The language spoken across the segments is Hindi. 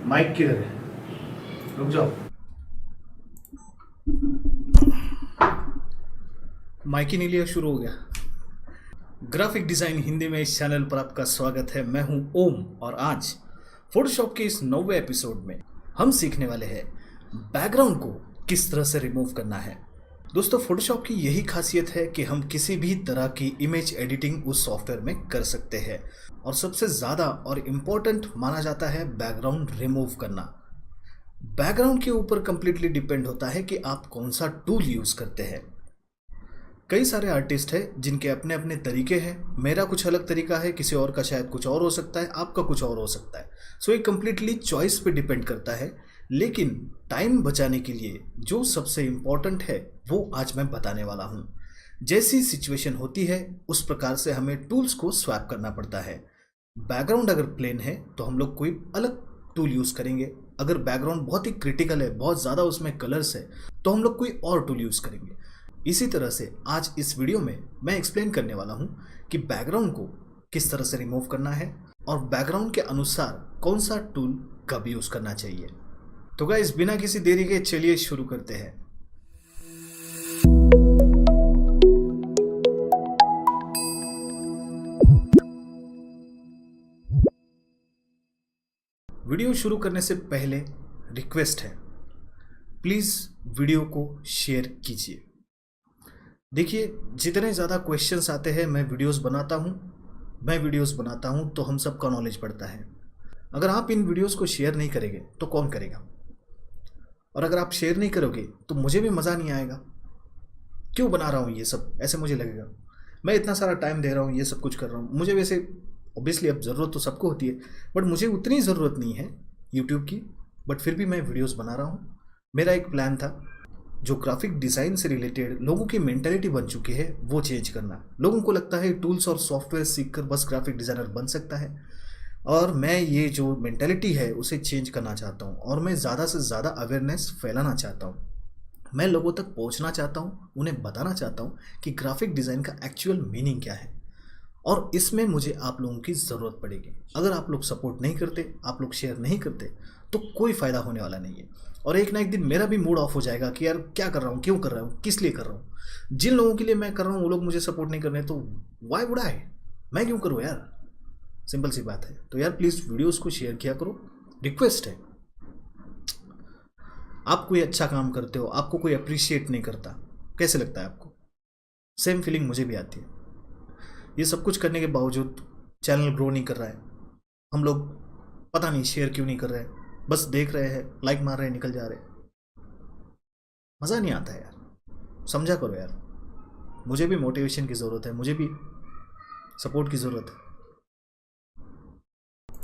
माइक किधर है? रुक जाओ। माइक ही नहीं लिया, शुरू हो गया। ग्राफिक डिजाइन हिंदी में इस चैनल पर आपका स्वागत है। मैं हूं ओम और आज फोटोशॉप के इस 9वें एपिसोड में हम सीखने वाले हैं बैकग्राउंड को किस तरह से रिमूव करना है। दोस्तों, फोटोशॉप की यही खासियत है कि हम किसी भी तरह की इमेज एडिटिंग उस सॉफ्टवेयर में कर सकते हैं और सबसे ज़्यादा और इम्पोर्टेंट माना जाता है बैकग्राउंड रिमूव करना। बैकग्राउंड के ऊपर कंप्लीटली डिपेंड होता है कि आप कौन सा टूल यूज़ करते हैं। कई सारे आर्टिस्ट हैं जिनके अपने अपने तरीके हैं। मेरा कुछ अलग तरीका है, किसी और का शायद कुछ और हो सकता है, आपका कुछ और हो सकता है। सो ये कंप्लीटली चॉइस पे डिपेंड करता है। लेकिन टाइम बचाने के लिए जो सबसे इम्पॉर्टेंट है वो आज मैं बताने वाला हूँ। जैसी सिचुएशन होती है उस प्रकार से हमें टूल्स को स्वैप करना पड़ता है। बैकग्राउंड अगर प्लेन है तो हम लोग कोई अलग टूल यूज़ करेंगे। अगर बैकग्राउंड बहुत ही क्रिटिकल है, बहुत ज़्यादा उसमें कलर्स है, तो हम लोग कोई और टूल यूज़ करेंगे। इसी तरह से आज इस वीडियो में मैं एक्सप्लेन करने वाला हूँ कि बैकग्राउंड को किस तरह से रिमूव करना है और बैकग्राउंड के अनुसार कौन सा टूल कब यूज़ करना चाहिए। तो गाइस, बिना किसी देरी के चलिए शुरू करते हैं। वीडियो शुरू करने से पहले रिक्वेस्ट है, प्लीज़ वीडियो को शेयर कीजिए। देखिए, जितने ज़्यादा क्वेश्चंस आते हैं मैं वीडियोस बनाता हूँ तो हम सबका नॉलेज बढ़ता है। अगर आप इन वीडियोस को शेयर नहीं करेंगे तो कौन करेगा? और अगर आप शेयर नहीं करोगे तो मुझे भी मज़ा नहीं आएगा। क्यों बना रहा हूँ ये सब, ऐसे मुझे लगेगा। मैं इतना सारा टाइम दे रहा हूँ, ये सब कुछ कर रहा हूँ। मुझे वैसे ऑब्वियसली अब ज़रूरत तो सबको होती है, बट मुझे उतनी ज़रूरत नहीं है यूट्यूब की। बट फिर भी मैं वीडियोस बना रहा हूँ। मेरा एक प्लान था, जो ग्राफिक डिज़ाइन से रिलेटेड लोगों की मेंटालिटी बन चुकी है वो चेंज करना। लोगों को लगता है टूल्स और सॉफ्टवेयर सीखकर बस ग्राफिक डिज़ाइनर बन सकता है, और मैं ये जो मेंटालिटी है उसे चेंज करना चाहता हूँ और मैं ज़्यादा से ज़्यादा अवेयरनेस फैलाना चाहता हूँ। मैं लोगों तक पहुँचना चाहता हूँ, उन्हें बताना चाहता हूँ कि ग्राफिक डिज़ाइन का एक्चुअल मीनिंग क्या है। और इसमें मुझे आप लोगों की ज़रूरत पड़ेगी। अगर आप लोग सपोर्ट नहीं करते, आप लोग शेयर नहीं करते, तो कोई फ़ायदा होने वाला नहीं है। और एक ना एक दिन मेरा भी मूड ऑफ हो जाएगा कि यार क्या कर रहा हूँ, क्यों कर रहा हूँ, किस लिए कर रहा हूँ। जिन लोगों के लिए मैं कर रहा हूँ वो लोग मुझे सपोर्ट नहीं कर रहे, तो वाई वुड आई, मैं क्यों करूँ यार। सिंपल सी बात है। तो यार प्लीज़ वीडियोस को शेयर किया करो, रिक्वेस्ट है। आप कोई अच्छा काम करते हो, आपको कोई अप्रिशिएट नहीं करता, कैसे लगता है आपको? सेम फीलिंग मुझे भी आती है। ये सब कुछ करने के बावजूद चैनल ग्रो नहीं कर रहा है। हम लोग पता नहीं शेयर क्यों नहीं कर रहे हैं, बस देख रहे हैं, लाइक मार रहे हैं, निकल जा रहे हैं। मज़ा नहीं आता है यार, समझा करो यार। मुझे भी मोटिवेशन की ज़रूरत है, मुझे भी सपोर्ट की ज़रूरत है।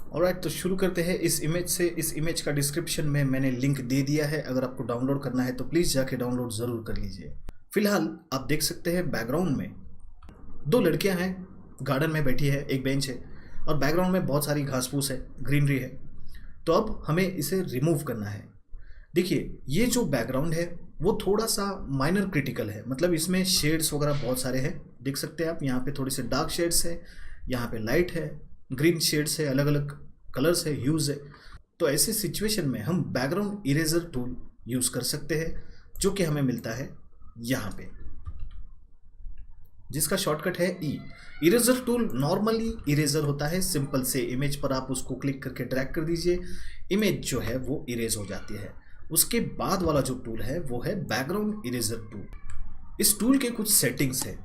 ऑलराइट, तो शुरू करते हैं इस इमेज से। इस इमेज का डिस्क्रिप्शन में मैंने लिंक दे दिया है। अगर आपको डाउनलोड करना है तो प्लीज़ जाके डाउनलोड ज़रूर कर लीजिए। फिलहाल आप देख सकते हैं बैकग्राउंड में दो लड़कियां हैं, गार्डन में बैठी है, एक बेंच है और बैकग्राउंड में बहुत सारी घास फूस है, ग्रीनरी है। तो अब हमें इसे रिमूव करना है। देखिए, ये जो बैकग्राउंड है वो थोड़ा सा माइनर क्रिटिकल है, मतलब इसमें शेड्स वगैरह बहुत सारे हैं। देख सकते हैं आप, यहाँ पे थोड़ी से डार्क शेड्स है, यहाँ पे लाइट है, ग्रीन शेड्स है, अलग अलग कलर्स है, ह्यूज है। तो ऐसी सिचुएशन में हम बैकग्राउंड इरेजर टूल यूज़ कर सकते हैं, जो कि हमें मिलता है यहाँ पे, जिसका शॉर्टकट है ई। इरेजर टूल नॉर्मली इरेजर होता है, सिंपल से इमेज पर आप उसको क्लिक करके ड्रैग कर दीजिए, इमेज जो है वो इरेज हो जाती है। उसके बाद वाला जो टूल है वो है बैकग्राउंड इरेजर टूल। इस टूल के कुछ सेटिंग्स हैं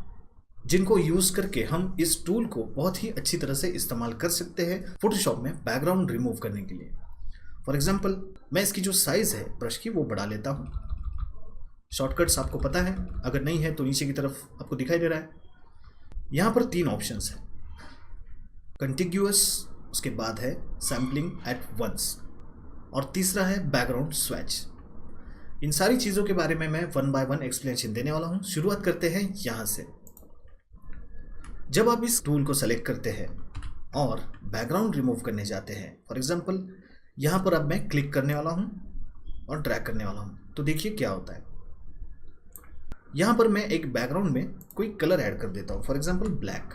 जिनको यूज़ करके हम इस टूल को बहुत ही अच्छी तरह से इस्तेमाल कर सकते हैं फोटोशॉप में बैकग्राउंड रिमूव करने के लिए। फॉर एग्जाम्पल, मैं इसकी जो साइज़ है ब्रश की वो बढ़ा लेता हूँ। शॉर्टकट्स आपको पता है, अगर नहीं है तो नीचे की तरफ आपको दिखाई दे रहा है। यहाँ पर 3 ऑप्शंस हैं, कंटिग्यूअस, उसके बाद है सैम्पलिंग एट वंस, और तीसरा है बैकग्राउंड स्वैच। इन सारी चीज़ों के बारे में मैं 1 बाय 1 एक्सप्लेनेशन देने वाला हूँ। शुरुआत करते हैं यहाँ से। जब आप इस टूल को सेलेक्ट करते हैं और बैकग्राउंड रिमूव करने जाते हैं, फॉर एग्जाम्पल यहाँ पर अब मैं क्लिक करने वाला हूँ और ड्रैग करने वाला हूँ, तो देखिए क्या होता है। यहाँ पर मैं एक बैकग्राउंड में कोई कलर ऐड कर देता हूँ, for example black.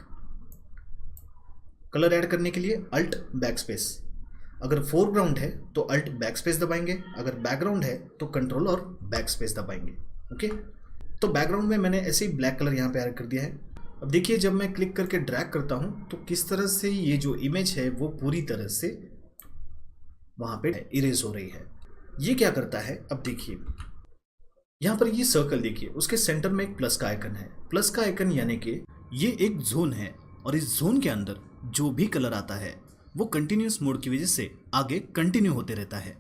Colour add करने के लिए अल्ट बैक स्पेस, अगर फोरग्राउंड है तो अल्ट बैक स्पेस दबाएंगे, अगर बैकग्राउंड है तो कंट्रोल और बैक स्पेस दबाएंगे। ओके, तो बैकग्राउंड में मैंने ऐसे ही ब्लैक कलर यहाँ पे ऐड कर दिया है। अब देखिए जब मैं क्लिक करके ड्रैग करता हूँ तो किस तरह से ये जो इमेज है वो पूरी तरह से वहाँ पे इरेज हो रही है। ये क्या करता है, अब देखिए यहाँ पर ये सर्कल देखिए, उसके सेंटर में एक प्लस का आइकन है। प्लस का आइकन यानी कि ये एक जोन है और इस जोन के अंदर जो भी कलर आता है वो कंटिन्यूस मोड की वजह से आगे कंटिन्यू होते रहता है।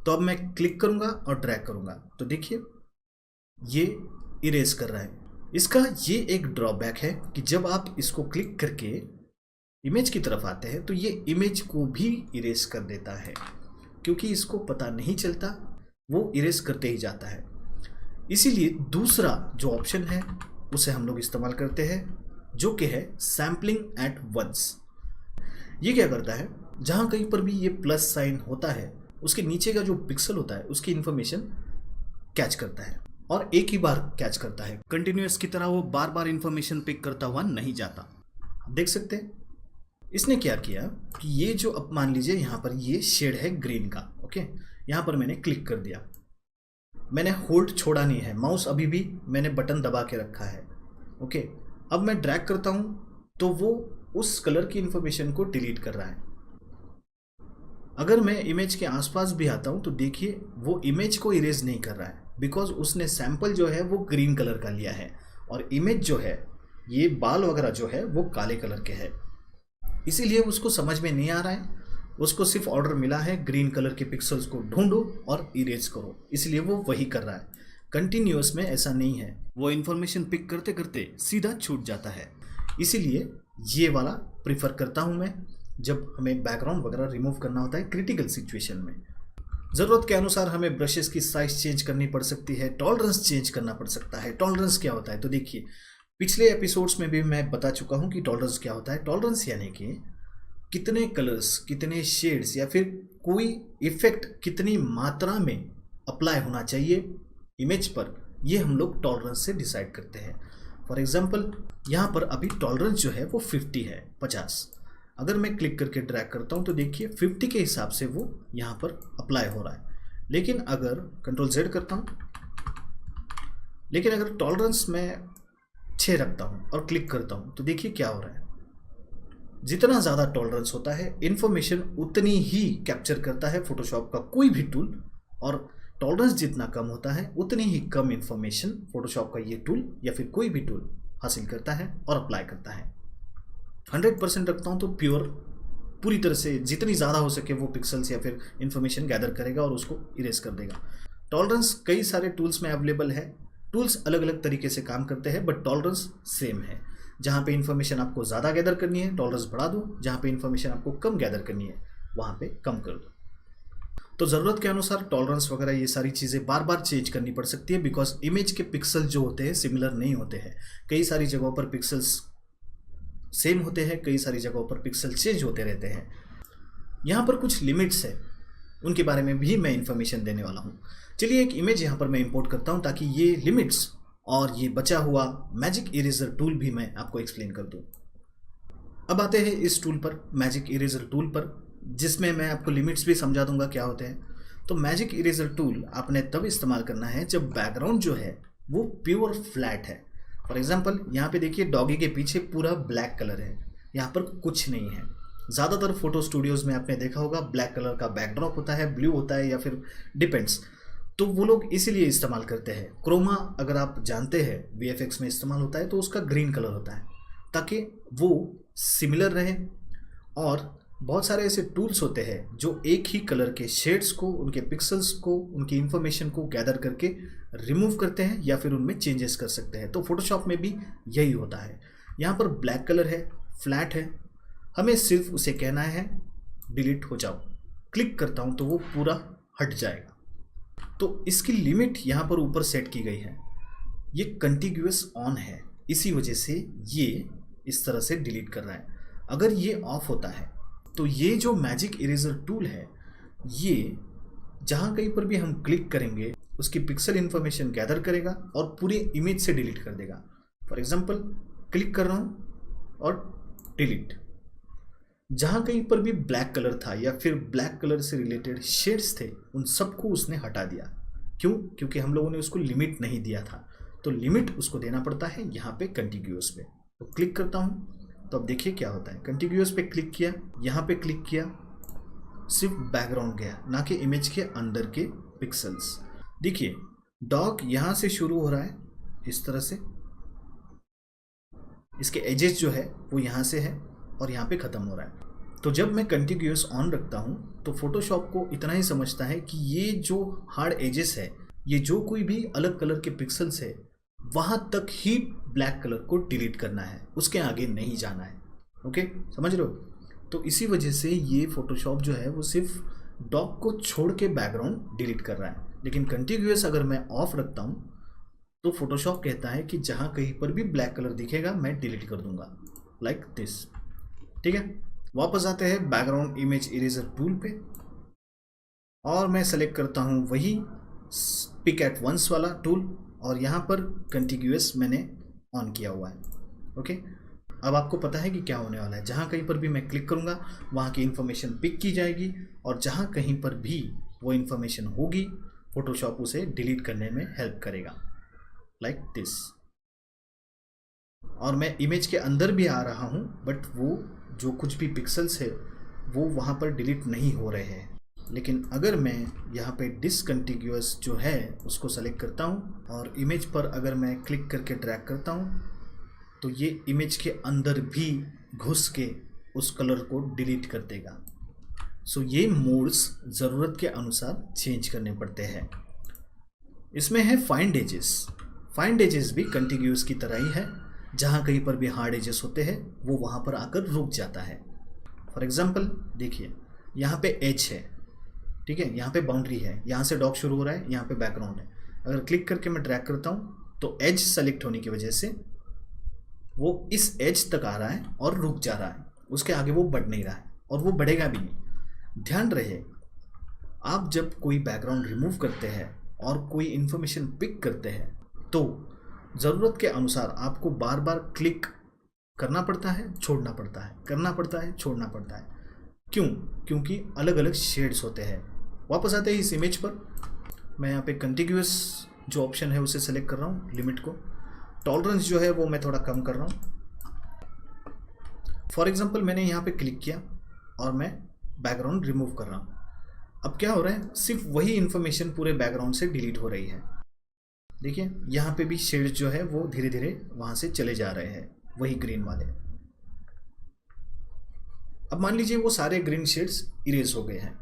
तो अब मैं क्लिक करूंगा और ड्रैग करूंगा तो देखिए ये इरेज कर रहा है। इसका ये एक ड्रॉबैक है कि जब आप इसको क्लिक करके इमेज की तरफ आते हैं तो ये इमेज को भी इरेज कर देता है, क्योंकि इसको पता नहीं चलता, वो इरेज करते ही जाता है। इसीलिए दूसरा जो ऑप्शन है उसे हम लोग इस्तेमाल करते हैं, जो कि है सैम्पलिंग एट वंस। ये क्या करता है, जहाँ कहीं पर भी ये प्लस साइन होता है उसके नीचे का जो पिक्सल होता है उसकी इंफॉर्मेशन कैच करता है और एक ही बार कैच करता है। कंटिन्यूअस की तरह वो बार बार इंफॉर्मेशन पिक करता हुआ नहीं जाता। देख सकते हैं इसने क्या किया कि ये जो अब मान लीजिए यहाँ पर ये शेड है ग्रीन का। ओके, यहाँ पर मैंने क्लिक कर दिया, मैंने होल्ड छोड़ा नहीं है, माउस अभी भी मैंने बटन दबा के रखा है। ओके, अब मैं ड्रैग करता हूँ तो वो उस कलर की इंफॉर्मेशन को डिलीट कर रहा है। अगर मैं इमेज के आसपास भी आता हूँ तो देखिए वो इमेज को इरेज नहीं कर रहा है, बिकॉज उसने सैंपल जो है वो ग्रीन कलर का लिया है और इमेज जो है ये बाल वगैरह जो है वो काले कलर के है। इसीलिए उसको समझ में नहीं आ रहा है, उसको सिर्फ ऑर्डर मिला है ग्रीन कलर के पिक्सल्स को ढूंढो और इरेज करो, इसलिए वो वही कर रहा है। कंटिन्यूअस में ऐसा नहीं है, वो इन्फॉर्मेशन पिक करते करते सीधा छूट जाता है। इसीलिए ये वाला प्रिफर करता हूँ मैं जब हमें बैकग्राउंड वगैरह रिमूव करना होता है क्रिटिकल सिचुएशन में। ज़रूरत के अनुसार हमें ब्रशेस की साइज चेंज करनी पड़ सकती है, टॉलरेंस चेंज करना पड़ सकता है। टॉलरेंस क्या होता है, तो देखिए पिछले एपिसोड्स में भी मैं बता चुका हूँ कि टॉलरेंस क्या होता है। टॉलरेंस यानी कि कितने कलर्स, कितने शेड्स या फिर कोई इफेक्ट कितनी मात्रा में अप्लाई होना चाहिए इमेज पर, ये हम लोग टॉलरेंस से डिसाइड करते हैं। फॉर एग्जांपल यहाँ पर अभी टॉलरेंस जो है वो 50 है, 50। अगर मैं क्लिक करके ड्रैग करता हूँ तो देखिए 50 के हिसाब से वो यहाँ पर अप्लाई हो रहा है। लेकिन अगर कंट्रोल Z करता हूँ, लेकिन अगर टॉलरेंस मैं 6 रखता हूँ और क्लिक करता हूँ तो देखिए क्या हो रहा है। जितना ज़्यादा टॉलरेंस होता है इन्फॉर्मेशन उतनी ही कैप्चर करता है फोटोशॉप का कोई भी टूल, और टॉलरेंस जितना कम होता है उतनी ही कम इन्फॉर्मेशन फोटोशॉप का ये टूल या फिर कोई भी टूल हासिल करता है और अप्लाई करता है। 100% रखता हूँ तो प्योर पूरी तरह से जितनी ज़्यादा हो सके वो पिक्सल्स या फिर इंफॉर्मेशन गैदर करेगा और उसको इरेज कर देगा। टॉलरेंस कई सारे टूल्स में अवेलेबल है, टूल्स अलग अलग तरीके से काम करते हैं, बट टॉलरेंस सेम है। जहाँ पे इन्फॉर्मेशन आपको ज़्यादा गैदर करनी है टॉलरेंस बढ़ा दो, जहाँ पे इन्फॉर्मेशन आपको कम गैदर करनी है वहाँ पे कम कर दो। तो ज़रूरत के अनुसार टॉलरेंस वगैरह ये सारी चीज़ें बार बार चेंज करनी पड़ सकती है, बिकॉज इमेज के पिक्सल जो होते हैं सिमिलर नहीं होते हैं। कई सारी जगहों पर पिक्सल्स सेम होते हैं, कई सारी जगहों पर पिक्सल चेंज होते रहते हैं। यहाँ पर कुछ लिमिट्स है, उनके बारे में भी मैं इंफॉर्मेशन देने वाला हूँ। चलिए एक इमेज यहाँ पर मैं इंपोर्ट करता हूँ ताकि ये लिमिट्स और ये बचा हुआ मैजिक इरेजर टूल भी मैं आपको एक्सप्लेन कर दूँ। अब आते हैं इस टूल पर, मैजिक इरेजर टूल पर, जिसमें मैं आपको लिमिट्स भी समझा दूंगा क्या होते हैं। तो मैजिक इरेजर टूल आपने तब इस्तेमाल करना है जब बैकग्राउंड जो है वो प्योर फ्लैट है। फॉर एग्जांपल यहाँ पे देखिए डॉगी के पीछे पूरा ब्लैक कलर है, यहाँ पर कुछ नहीं है। ज़्यादातर फोटो स्टूडियोज़ में आपने देखा होगा ब्लैक कलर का बैकड्रॉप होता है, ब्लू होता है या फिर डिपेंड्स। तो वो लोग इसीलिए इस्तेमाल करते हैं। क्रोमा अगर आप जानते हैं VFX में इस्तेमाल होता है तो उसका ग्रीन कलर होता है ताकि वो सिमिलर रहे। और बहुत सारे ऐसे टूल्स होते हैं जो एक ही कलर के शेड्स को, उनके पिक्सल्स को, उनकी इंफॉर्मेशन को गैदर करके रिमूव करते हैं या फिर उनमें चेंजेस कर सकते हैं। तो फोटोशॉप में भी यही होता है। यहाँ पर ब्लैक कलर है, फ्लैट है, हमें सिर्फ उसे कहना है डिलीट हो जाओ। क्लिक करता हूँ तो वो पूरा हट जाएगा। तो इसकी लिमिट यहाँ पर ऊपर सेट की गई है, ये कंटिन्यूअस ऑन है, इसी वजह से ये इस तरह से डिलीट कर रहा है। अगर ये ऑफ होता है तो ये जो मैजिक इरेजर टूल है ये जहाँ कहीं पर भी हम क्लिक करेंगे उसकी पिक्सल इन्फॉर्मेशन गैदर करेगा और पूरी इमेज से डिलीट कर देगा। फॉर एग्जांपल क्लिक कर रहा हूँ और डिलीट। जहाँ कहीं पर भी ब्लैक कलर था या फिर ब्लैक कलर से रिलेटेड शेड्स थे, उन सबको उसने हटा दिया। क्यों? क्योंकि हम लोगों ने उसको लिमिट नहीं दिया था, तो लिमिट उसको देना पड़ता है यहाँ पे कंटिग्यूअस पे। तो क्लिक करता हूँ, तो अब देखिए क्या होता है। कंटिग्यूअस पे क्लिक किया, यहाँ पे क्लिक किया, सिर्फ बैकग्राउंड गया, ना कि इमेज के अंदर के पिक्सल्स। देखिए डॉग यहाँ से शुरू हो रहा है इस तरह से, इसके एजेस जो है वो यहाँ से है और यहाँ पे ख़त्म हो रहा है। तो जब मैं कंटिग्यूअस ऑन रखता हूँ तो फोटोशॉप को इतना ही समझता है कि ये जो हार्ड एजेस है, ये जो कोई भी अलग कलर के पिक्सल्स है, वहाँ तक ही ब्लैक कलर को डिलीट करना है, उसके आगे नहीं जाना है। ओके, समझ रहे हो? तो इसी वजह से ये फोटोशॉप जो है वो सिर्फ डॉग को छोड़ के बैकग्राउंड डिलीट कर रहा है। लेकिन कंटिग्यूअस अगर मैं ऑफ रखता हूँ तो फोटोशॉप कहता है कि जहाँ कहीं पर भी ब्लैक कलर दिखेगा मैं डिलीट कर दूंगा, लाइक दिस। ठीक है, वापस आते हैं बैकग्राउंड इमेज इरेजर टूल पे और मैं सेलेक्ट करता हूँ वही पिक एट वंस वाला टूल और यहाँ पर कंटिग्यूअस मैंने ऑन किया हुआ है। ओके, अब आपको पता है कि क्या होने वाला है। जहाँ कहीं पर भी मैं क्लिक करूँगा वहाँ की इन्फॉर्मेशन पिक की जाएगी और जहाँ कहीं पर भी वो इन्फॉर्मेशन होगी फोटोशॉप उसे डिलीट करने में हेल्प करेगा, लाइक दिस। और मैं इमेज के अंदर भी आ रहा हूँ बट वो जो कुछ भी पिक्सल्स है वो वहाँ पर डिलीट नहीं हो रहे हैं। लेकिन अगर मैं यहाँ पे डिसकंटिग्यूअस जो है उसको सेलेक्ट करता हूँ और इमेज पर अगर मैं क्लिक करके ड्रैग करता हूँ तो ये इमेज के अंदर भी घुस के उस कलर को डिलीट कर देगा। सो ये मोड्स ज़रूरत के अनुसार चेंज करने पड़ते हैं। इसमें है फाइंड एजेस। फाइंड एजेस भी कंटिग्यूअस की तरह ही है, जहाँ कहीं पर भी हार्ड एजेस होते हैं वो वहाँ पर आकर रुक जाता है। फॉर एग्जांपल देखिए यहाँ पे एज है, ठीक है, यहाँ पे बाउंड्री है, यहाँ से डॉग शुरू हो रहा है, यहाँ पे बैकग्राउंड है। अगर क्लिक करके मैं ड्रैग करता हूँ तो एज सेलेक्ट होने की वजह से वो इस एज तक आ रहा है और रुक जा रहा है, उसके आगे वो बढ़ नहीं रहा है और वो बढ़ेगा भी नहीं। ध्यान रहे, आप जब कोई बैकग्राउंड रिमूव करते हैं और कोई इन्फॉर्मेशन पिक करते हैं तो ज़रूरत के अनुसार आपको बार बार क्लिक करना पड़ता है, छोड़ना पड़ता है, करना पड़ता है, छोड़ना पड़ता है। क्यों? क्योंकि अलग अलग शेड्स होते हैं। वापस आते हैं इस इमेज पर, मैं यहाँ पे कंटिग्यूअस जो ऑप्शन है उसे सेलेक्ट कर रहा हूँ, लिमिट को, टॉलरेंस जो है वो मैं थोड़ा कम कर रहा हूँ। फॉर एग्जांपल मैंने यहाँ पे क्लिक किया और मैं बैकग्राउंड रिमूव कर रहा हूँ। अब क्या हो रहा है, सिर्फ वही इन्फॉर्मेशन पूरे बैकग्राउंड से डिलीट हो रही है। देखिए यहाँ पे भी शेड्स जो है वो धीरे धीरे वहाँ से चले जा रहे हैं, वही ग्रीन वाले। अब मान लीजिए वो सारे ग्रीन शेड्स इरेज हो गए हैं।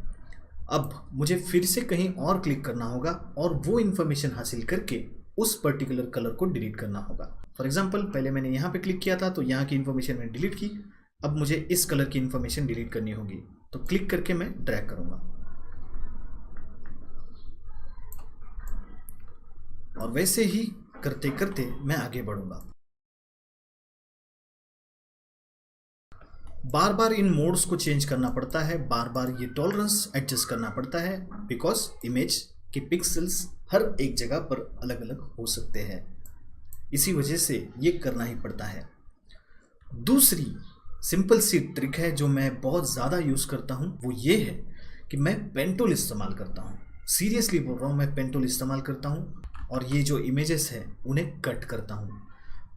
अब मुझे फिर से कहीं और क्लिक करना होगा और वो इन्फॉर्मेशन हासिल करके उस पर्टिकुलर कलर को डिलीट करना होगा। फॉर एग्जांपल पहले मैंने यहाँ पे क्लिक किया था तो यहाँ की इन्फॉर्मेशन मैंने डिलीट की, अब मुझे इस कलर की इन्फॉर्मेशन डिलीट करनी होगी, तो क्लिक करके मैं ड्रैग करूँगा और वैसे ही करते करते मैं आगे बढ़ूँगा। बार बार इन मोड्स को चेंज करना पड़ता है, बार बार ये टॉलरेंस एडजस्ट करना पड़ता है, बिकॉज इमेज के पिक्सल्स हर एक जगह पर अलग अलग हो सकते हैं, इसी वजह से ये करना ही पड़ता है। दूसरी सिंपल सी ट्रिक है जो मैं बहुत ज़्यादा यूज़ करता हूँ, वो ये है कि मैं पेन टूल इस्तेमाल करता हूँ। सीरियसली बोल रहा हूँ, मैं पेन टूल इस्तेमाल करता हूँ और ये जो इमेजेस हैं उन्हें कट करता हूँ।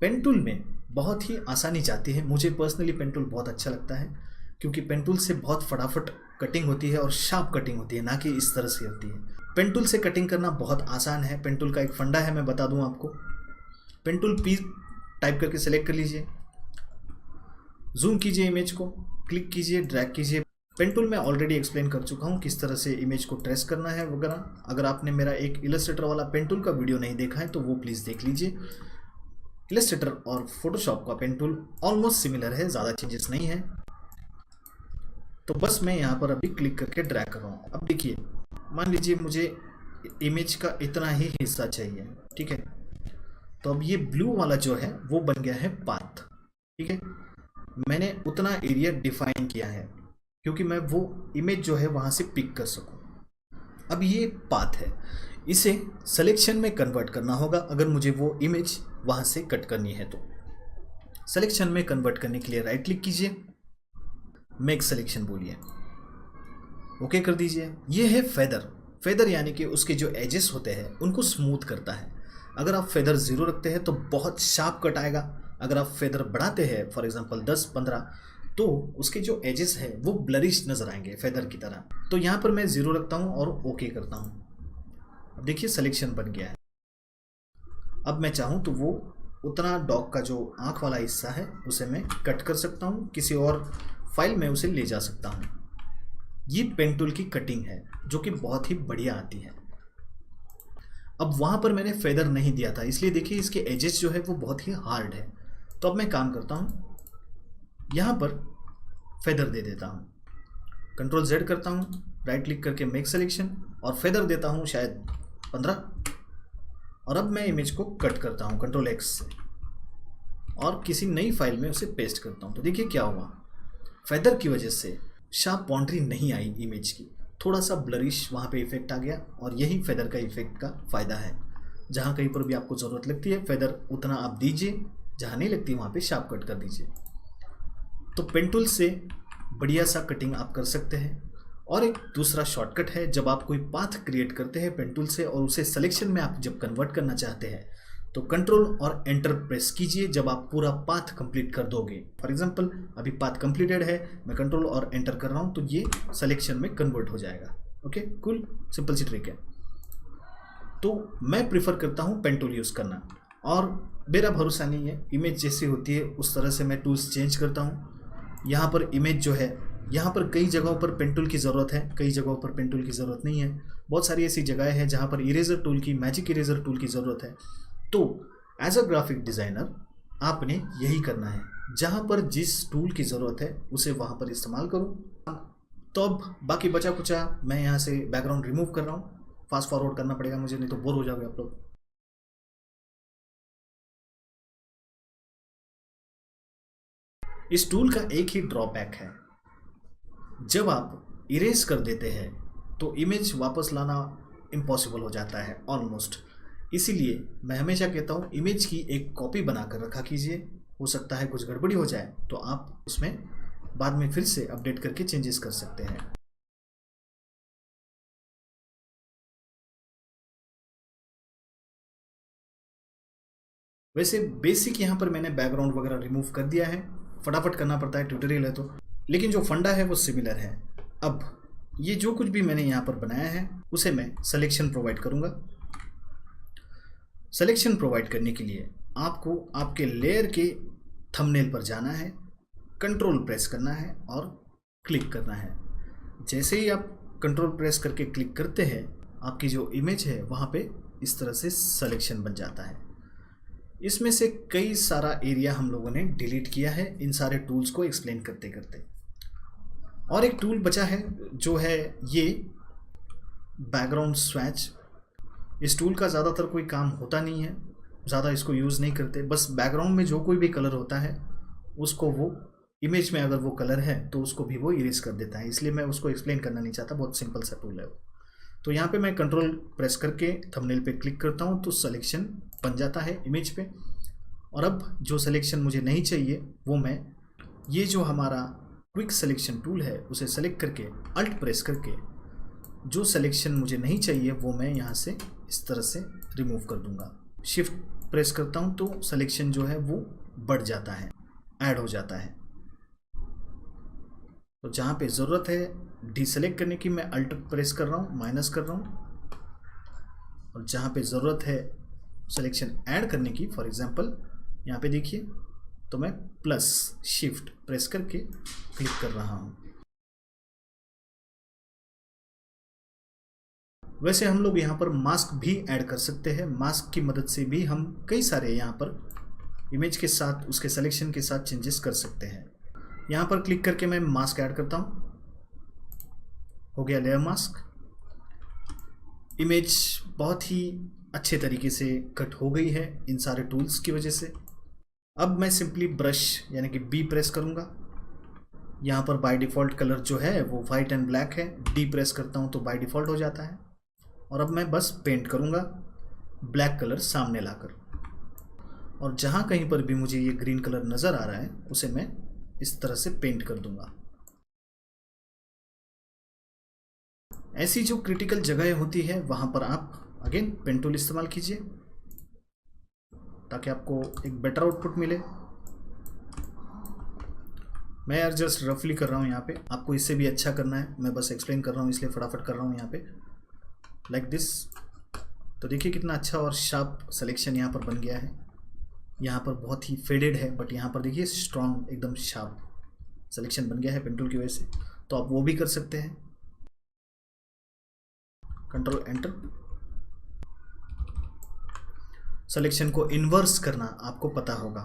पेन टूल में बहुत ही आसानी जाती है। मुझे पर्सनली पेन टूल बहुत अच्छा लगता है क्योंकि पेन टूल से बहुत फटाफट कटिंग होती है और शार्प कटिंग होती है, ना कि इस तरह से होती है। पेन टूल से कटिंग करना बहुत आसान है। पेन टूल का एक फंडा है, मैं बता दूं आपको। पेन टूल पी टाइप करके सेलेक्ट कर लीजिए, जूम कीजिए इमेज को, क्लिक कीजिए, ड्रैग कीजिए। पेन टूल में ऑलरेडी एक्सप्लेन कर चुका हूँ किस तरह से इमेज को ट्रेस करना है वगैरह। अगर आपने मेरा एक इलस्ट्रेटर वाला पेन टूल का वीडियो नहीं देखा है तो वो प्लीज़ देख लीजिए। इलस्ट्रेटर और फोटोशॉप का पेन टूल ऑलमोस्ट सिमिलर है, ज़्यादा चेंजेस नहीं है। तो बस मैं यहाँ पर अभी क्लिक करके ड्रैग कर रहा हूँ। अब देखिए, मान लीजिए मुझे इमेज का इतना ही हिस्सा चाहिए, ठीक है, तो अब ये ब्लू वाला जो है वो बन गया है पाथ, ठीक है। मैंने उतना एरिया डिफाइन किया है क्योंकि मैं वो इमेज जो है वहाँ से पिक कर सकूँ। अब ये पाथ है, इसे सिलेक्शन में कन्वर्ट करना होगा अगर मुझे वो इमेज वहाँ से कट करनी है। तो सिलेक्शन में कन्वर्ट करने के लिए राइट क्लिक कीजिए, मेक सिलेक्शन बोलिए, ओके कर दीजिए। ये है फेदर। फेदर यानी कि उसके जो एजेस होते हैं उनको स्मूथ करता है। अगर आप फेदर 0 रखते हैं तो बहुत शार्प कट आएगा। अगर आप फेदर बढ़ाते हैं फॉर एग्जांपल 10-15 तो उसके जो एजेस है वो ब्लरिश नज़र आएंगे फेदर की तरह। तो यहाँ पर मैं 0 रखता हूँ और ओके करता हूँ। अब देखिए सिलेक्शन बन गया है। अब मैं चाहूँ तो वो उतना डॉग का जो आँख वाला हिस्सा है उसे मैं कट कर सकता हूँ, किसी और फाइल में उसे ले जा सकता हूँ। ये पेन टूल की कटिंग है जो कि बहुत ही बढ़िया आती है। अब वहाँ पर मैंने फेदर नहीं दिया था, इसलिए देखिए इसके एजेस जो है वो बहुत ही हार्ड है। तो अब मैं काम करता हूँ, यहाँ पर फेदर दे देता हूँ, कंट्रोल Z करता हूँ, राइट क्लिक करके मेक सिलेक्शन और फेदर देता हूँ शायद 15। और अब मैं इमेज को कट करता हूँ कंट्रोल X से और किसी नई फाइल में उसे पेस्ट करता हूँ। तो देखिए क्या हुआ, फेदर की वजह से शार्प बाउंड्री नहीं आई इमेज की, थोड़ा सा ब्लरिश वहाँ पे इफेक्ट आ गया। और यही फेदर का इफेक्ट का फ़ायदा है। जहाँ कहीं पर भी आपको ज़रूरत लगती है फेदर उतना आप दीजिए, जहाँ नहीं लगती वहाँ पे शार्प कट कर दीजिए। तो पेन टूल से बढ़िया सा कटिंग आप कर सकते हैं। और एक दूसरा शॉर्टकट है, जब आप कोई पाथ क्रिएट करते हैं पेन टूल से और उसे सिलेक्शन में आप जब कन्वर्ट करना चाहते हैं तो कंट्रोल और एंटर प्रेस कीजिए जब आप पूरा पाथ कंप्लीट कर दोगे। फॉर एग्जांपल अभी पाथ कंप्लीटेड है, मैं कंट्रोल और एंटर कर रहा हूँ तो ये सिलेक्शन में कन्वर्ट हो जाएगा। ओके कूल, सिंपल सी ट्रिक है। तो मैं प्रिफर करता हूँ पेन टूल यूज़ करना और मेरा भरोसा नहीं है, इमेज जैसी होती है उस तरह से मैं टूल्स चेंज करता हूँ। यहाँ पर इमेज जो है, यहाँ पर कई जगहों पर पेन टूल की ज़रूरत है, कई जगहों पर पेन टूल की ज़रूरत नहीं है। बहुत सारी ऐसी जगहें हैं जहाँ पर इरेजर टूल की, मैजिक इरेजर टूल की ज़रूरत है। तो एज अ ग्राफिक डिज़ाइनर आपने यही करना है, जहाँ पर जिस टूल की ज़रूरत है उसे वहाँ पर इस्तेमाल करो। तो अब बाकी बचा कुचा मैं यहाँ से बैकग्राउंड रिमूव कर रहा हूँ। फास्ट फॉरवर्ड करना पड़ेगा मुझे, नहीं तो बोर हो जाओगे आप लोग। इस टूल का एक ही ड्रॉबैक है, जब आप इरेज कर देते हैं तो इमेज वापस लाना इम्पॉसिबल हो जाता है ऑलमोस्ट। इसीलिए मैं हमेशा कहता हूँ इमेज की एक कॉपी बनाकर रखा कीजिए। हो सकता है कुछ गड़बड़ी हो जाए तो आप उसमें बाद में फिर से अपडेट करके चेंजेस कर सकते हैं। वैसे बेसिक यहाँ पर मैंने बैकग्राउंड वगैरह रिमूव कर दिया है, फटाफट करना पड़ता है, ट्यूटोरियल है तो, लेकिन जो फंडा है वो सिमिलर है। अब ये जो कुछ भी मैंने यहाँ पर बनाया है उसे मैं सिलेक्शन प्रोवाइड करूँगा। सिलेक्शन प्रोवाइड करने के लिए आपको आपके लेयर के थंबनेल पर जाना है, कंट्रोल प्रेस करना है और क्लिक करना है। जैसे ही आप कंट्रोल प्रेस करके क्लिक करते हैं आपकी जो इमेज है वहाँ पे इस तरह से सिलेक्शन बन जाता है। इसमें से कई सारा एरिया हम लोगों ने डिलीट किया है इन सारे टूल्स को एक्सप्लेन करते करते। और एक टूल बचा है जो है ये बैकग्राउंड स्वैच। इस टूल का ज़्यादातर कोई काम होता नहीं है, ज़्यादा इसको यूज़ नहीं करते। बस बैकग्राउंड में जो कोई भी कलर होता है उसको वो इमेज में अगर वो कलर है तो उसको भी वो इरेज कर देता है, इसलिए मैं उसको एक्सप्लेन करना नहीं चाहता, बहुत सिंपल सा टूल है वो। तो यहाँ पे मैं कंट्रोल प्रेस करके थंबनेल पे क्लिक करता हूँ तो सिलेक्शन बन जाता है इमेज पे। और अब जो सिलेक्शन मुझे नहीं चाहिए वो मैं ये जो हमारा क्विक सिलेक्शन टूल है उसे सेलेक्ट करके अल्ट प्रेस करके जो सिलेक्शन मुझे नहीं चाहिए वो मैं यहाँ से इस तरह से रिमूव कर दूंगा। शिफ्ट प्रेस करता हूँ तो सिलेक्शन जो है वो बढ़ जाता है, ऐड हो जाता है। तो जहाँ पे ज़रूरत है डीसेलेक्ट करने की मैं अल्ट प्रेस कर रहा हूँ, माइनस कर रहा हूँ। और जहाँ पे ज़रूरत है सिलेक्शन ऐड करने की, फॉर एग्जांपल यहाँ पे देखिए तो मैं प्लस शिफ्ट प्रेस करके क्लिक कर रहा हूँ। वैसे हम लोग यहाँ पर मास्क भी ऐड कर सकते हैं। मास्क की मदद से भी हम कई सारे यहाँ पर इमेज के साथ उसके सिलेक्शन के साथ चेंजेस कर सकते हैं। यहाँ पर क्लिक करके मैं मास्क ऐड करता हूँ, हो गया लेयर मास्क। इमेज बहुत ही अच्छे तरीके से कट हो गई है इन सारे टूल्स की वजह से। अब मैं सिंपली ब्रश यानी कि बी प्रेस करूँगा। यहाँ पर बाय डिफ़ॉल्ट कलर जो है वो वाइट एंड ब्लैक है, डी प्रेस करता हूँ तो बाय डिफ़ॉल्ट हो जाता है। और अब मैं बस पेंट करूँगा ब्लैक कलर सामने लाकर, और जहाँ कहीं पर भी मुझे ये ग्रीन कलर नज़र आ रहा है उसे मैं इस तरह से पेंट कर दूँगा। ऐसी जो क्रिटिकल जगह होती है वहाँ पर आप अगेन पेन टूल इस्तेमाल कीजिए ताकि आपको एक बेटर आउटपुट मिले। मैं यार जस्ट रफली कर रहा हूँ यहाँ पे, आपको इससे भी अच्छा करना है, मैं बस एक्सप्लेन कर रहा हूँ इसलिए फटाफट कर रहा हूँ यहाँ पे लाइक दिस। तो देखिए कितना अच्छा और शार्प सिलेक्शन यहाँ पर बन गया है। यहाँ पर बहुत ही फेडेड है बट यहाँ पर देखिए स्ट्रॉन्ग एकदम शार्प सिलेक्शन बन गया है पेन टूल की वजह से। तो आप वो भी कर सकते हैं, कंट्रोल एंटर। सिलेक्शन को इन्वर्स करना आपको पता होगा,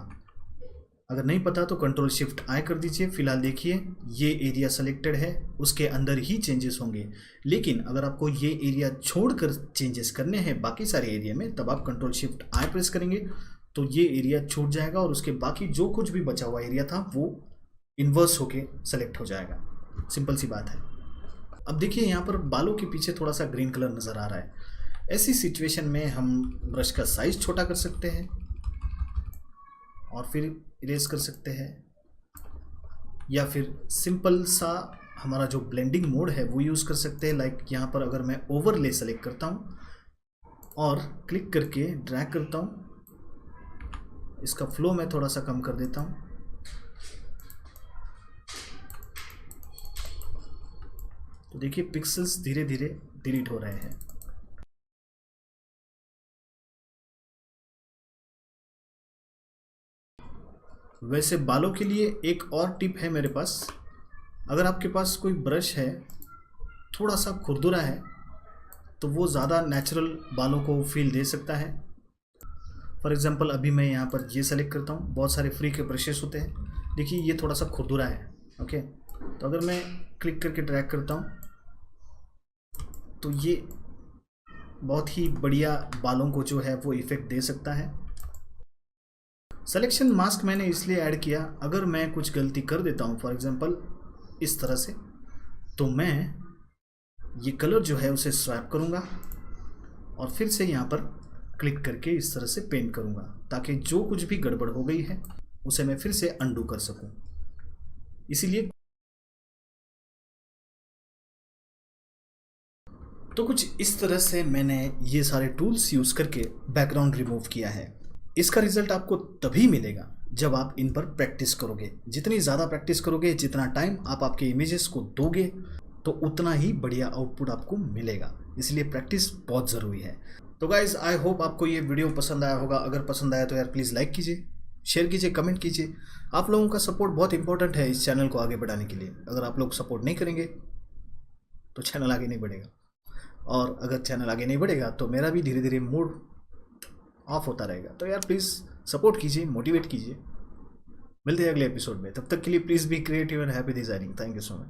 अगर नहीं पता तो कंट्रोल शिफ्ट आई कर दीजिए। फिलहाल देखिए ये एरिया सेलेक्टेड है, उसके अंदर ही चेंजेस होंगे, लेकिन अगर आपको ये एरिया छोड़कर चेंजेस करने हैं बाकी सारे एरिया में तब आप कंट्रोल शिफ्ट आई प्रेस करेंगे तो ये एरिया छूट जाएगा और उसके बाकी जो कुछ भी बचा हुआ एरिया था वो इन्वर्स होके सेलेक्ट हो जाएगा। सिंपल सी बात है। अब देखिए यहाँ पर बालों के पीछे थोड़ा सा ग्रीन कलर नज़र आ रहा है। ऐसी सिचुएशन में हम ब्रश का साइज छोटा कर सकते हैं और फिर इरेज कर सकते हैं, या फिर सिंपल सा हमारा जो ब्लेंडिंग मोड है वो यूज़ कर सकते हैं। लाइक यहाँ पर अगर मैं ओवरले सेलेक्ट करता हूँ और क्लिक करके ड्रैग करता हूँ, इसका फ्लो मैं थोड़ा सा कम कर देता हूँ, तो देखिए पिक्सेल्स धीरे धीरे डिलीट हो रहे हैं। वैसे बालों के लिए एक और टिप है मेरे पास। अगर आपके पास कोई ब्रश है थोड़ा सा खुरदुरा है तो वो ज़्यादा नेचुरल बालों को फील दे सकता है। फॉर एग्जांपल अभी मैं यहाँ पर ये सेलेक्ट करता हूँ, बहुत सारे फ्री के ब्रशेस होते हैं, देखिए ये थोड़ा सा खुरदुरा है। ओके, तो अगर मैं क्लिक करके ड्रैग करता हूँ तो ये बहुत ही बढ़िया बालों को जो है वो इफेक्ट दे सकता है। सिलेक्शन मास्क मैंने इसलिए ऐड किया, अगर मैं कुछ गलती कर देता हूँ फॉर एग्जांपल इस तरह से, तो मैं ये कलर जो है उसे स्वैप करूँगा और फिर से यहाँ पर क्लिक करके इस तरह से पेंट करूँगा ताकि जो कुछ भी गड़बड़ हो गई है उसे मैं फिर से अंडू कर सकूँ। इसीलिए तो कुछ इस तरह से मैंने ये सारे टूल्स यूज़ करके बैकग्राउंड रिमूव किया है। इसका रिजल्ट आपको तभी मिलेगा जब आप इन पर प्रैक्टिस करोगे। जितनी ज़्यादा प्रैक्टिस करोगे, जितना टाइम आप आपके इमेजेस को दोगे, तो उतना ही बढ़िया आउटपुट आपको मिलेगा। इसलिए प्रैक्टिस बहुत ज़रूरी है। तो गाइज़ आई होप आपको ये वीडियो पसंद आया होगा। अगर पसंद आया तो यार प्लीज़ लाइक कीजिए, शेयर कीजिए, कमेंट कीजिए। आप लोगों का सपोर्ट बहुत इंपॉर्टेंट है इस चैनल को आगे बढ़ाने के लिए। अगर आप लोग सपोर्ट नहीं करेंगे तो चैनल आगे नहीं बढ़ेगा, और अगर चैनल आगे नहीं बढ़ेगा तो मेरा भी धीरे धीरे मूड ऑफ होता रहेगा। तो यार प्लीज़ सपोर्ट कीजिए, मोटिवेट कीजिए। मिलते हैं अगले एपिसोड में, तब तक के लिए please be creative and happy designing. Thank you so much.